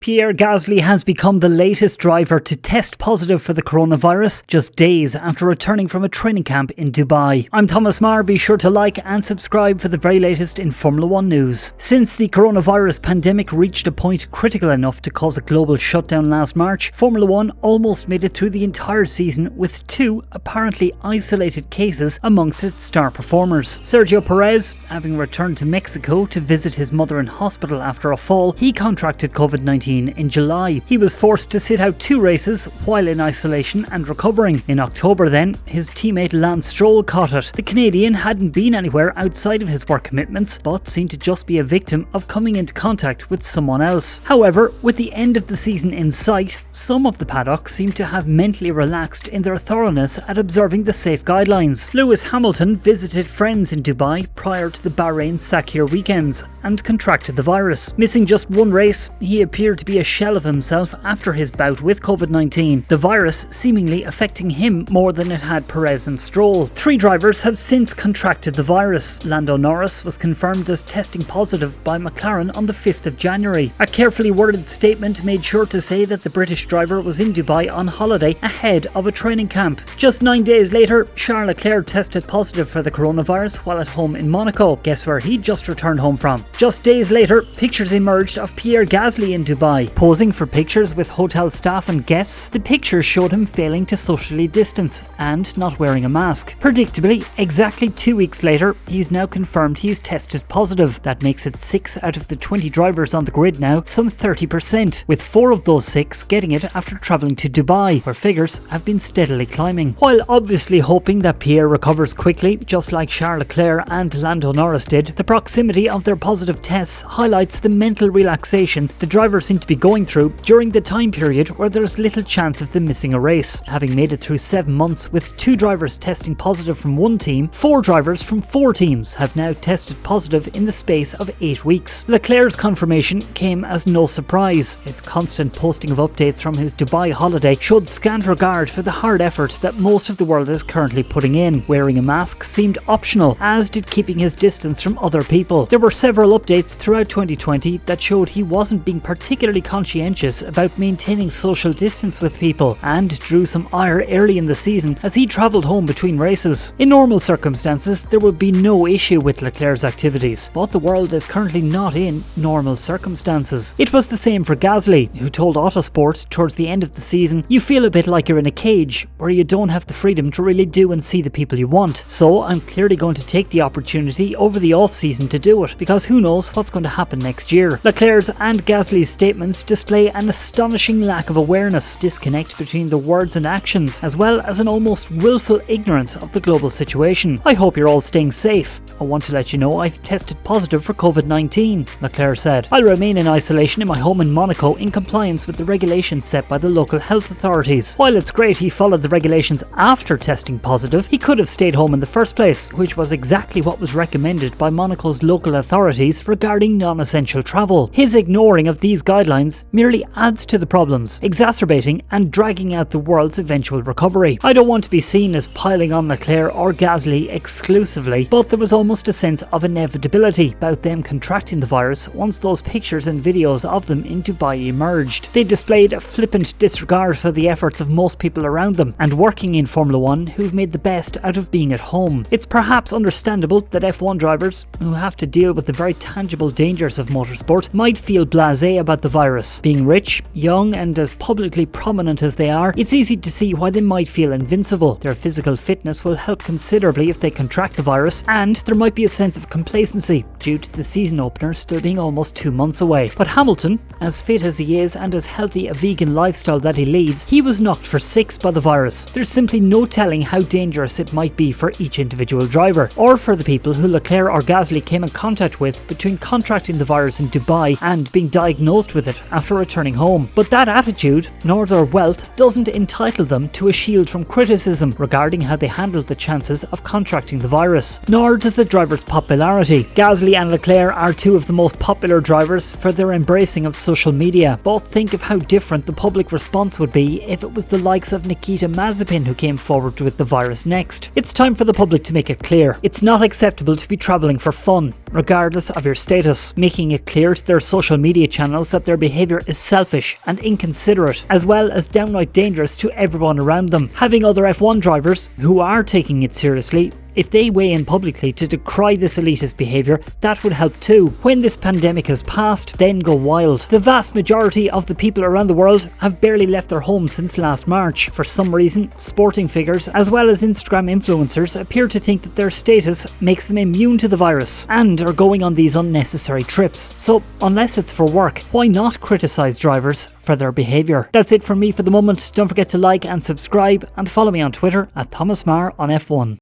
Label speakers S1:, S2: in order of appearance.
S1: Pierre Gasly has become the latest driver to test positive for the coronavirus just days after returning from a training camp in Dubai. I'm Thomas Marr. Be sure to like and subscribe for the very latest in Formula 1 news. Since the coronavirus pandemic reached a point critical enough to cause a global shutdown last March, Formula 1 almost made it through the entire season with two apparently isolated cases amongst its star performers. Sergio Perez, having returned to Mexico to visit his mother in hospital after a fall, he contracted COVID-19 in July. He was forced to sit out 2 races while in isolation and recovering. In October then, his teammate Lance Stroll caught it. The Canadian hadn't been anywhere outside of his work commitments, but seemed to just be a victim of coming into contact with someone else. However, with the end of the season in sight, some of the paddock seemed to have mentally relaxed in their thoroughness at observing the safe guidelines. Lewis Hamilton visited friends in Dubai prior to the Bahrain Sakhir weekends and contracted the virus. Missing just 1 race, he appeared to be a shell of himself after his bout with COVID-19, the virus seemingly affecting him more than it had Perez and Stroll. 3 drivers have since contracted the virus. Lando Norris was confirmed as testing positive by McLaren on the 5th of January. A carefully worded statement made sure to say that the British driver was in Dubai on holiday ahead of a training camp. Just 9 days later, Charles Leclerc tested positive for the coronavirus while at home in Monaco. Guess where he just returned home from? Just days later, pictures emerged of Pierre Gasly in Dubai. Posing for pictures with hotel staff and guests, the pictures showed him failing to socially distance and not wearing a mask. Predictably, exactly 2 weeks later, he's now confirmed he's tested positive. That makes it 6 out of the 20 drivers on the grid now, some 30%, with 4 of those 6 getting it after travelling to Dubai, where figures have been steadily climbing. While obviously hoping that Pierre recovers quickly, just like Charles Leclerc and Lando Norris did, the proximity of their positive tests highlights the mental relaxation the drivers seem to be going through during the time period where there's little chance of them missing a race. Having made it through 7 months with 2 drivers testing positive from 1 team, 4 drivers from 4 teams have now tested positive in the space of 8 weeks. Leclerc's confirmation came as no surprise. His constant posting of updates from his Dubai holiday showed scant regard for the hard effort that most of the world is currently putting in. Wearing a mask seemed optional, as did keeping his distance from other people. There were several updates throughout 2020 that showed he wasn't being particularly conscientious about maintaining social distance with people, and drew some ire early in the season as he travelled home between races. In normal circumstances, there would be no issue with Leclerc's activities, but the world is currently not in normal circumstances. It was the same for Gasly, who told Autosport towards the end of the season, "You feel a bit like you're in a cage, where you don't have the freedom to really do and see the people you want. So I'm clearly going to take the opportunity over the off-season to do it, because who knows what's going to happen next year." Leclerc's and Gasly's statements display an astonishing lack of awareness, disconnect between the words and actions, as well as an almost willful ignorance of the global situation. "I hope you're all staying safe. I want to let you know I've tested positive for COVID-19, Leclerc said. "I'll remain in isolation in my home in Monaco in compliance with the regulations set by the local health authorities." While it's great he followed the regulations after testing positive, he could have stayed home in the first place, which was exactly what was recommended by Monaco's local authorities regarding non-essential travel. His ignoring of these guidelines merely adds to the problems, exacerbating and dragging out the world's eventual recovery. I don't want to be seen as piling on Leclerc or Gasly exclusively, but there was almost a sense of inevitability about them contracting the virus once those pictures and videos of them in Dubai emerged. They displayed a flippant disregard for the efforts of most people around them and working in Formula 1 who've made the best out of being at home. It's perhaps understandable that F1 drivers, who have to deal with the very tangible dangers of motorsport, might feel blasé about the virus. Being rich, young and as publicly prominent as they are, it's easy to see why they might feel invincible. Their physical fitness will help considerably if they contract the virus, and there might be a sense of complacency due to the season opener still being almost 2 months away. But Hamilton, as fit as he is and as healthy a vegan lifestyle that he leads, he was knocked for 6 by the virus. There's simply no telling how dangerous it might be for each individual driver, or for the people who Leclerc or Gasly came in contact with between contracting the virus in Dubai and being diagnosed with it after returning home. But that attitude, nor their wealth, doesn't entitle them to a shield from criticism regarding how they handled the chances of contracting the virus. Nor does the driver's popularity. Gasly and Leclerc are 2 of the most popular drivers for their embracing of social media. Both think of how different the public response would be if it was the likes of Nikita Mazepin who came forward with the virus next. It's time for the public to make it clear. It's not acceptable to be travelling for fun. regardless of your status, making it clear to their social media channels that their behaviour is selfish and inconsiderate, as well as downright dangerous to everyone around them. Having other F1 drivers, who are taking it seriously, if they weigh in publicly to decry this elitist behaviour, that would help too. When this pandemic has passed, then go wild. The vast majority of the people around the world have barely left their homes since last March. For some reason, sporting figures as well as Instagram influencers appear to think that their status makes them immune to the virus and are going on these unnecessary trips. So unless it's for work, why not criticise drivers for their behaviour? That's it from me for the moment. Don't forget to like and subscribe and follow me on Twitter @ThomasMarr on F1.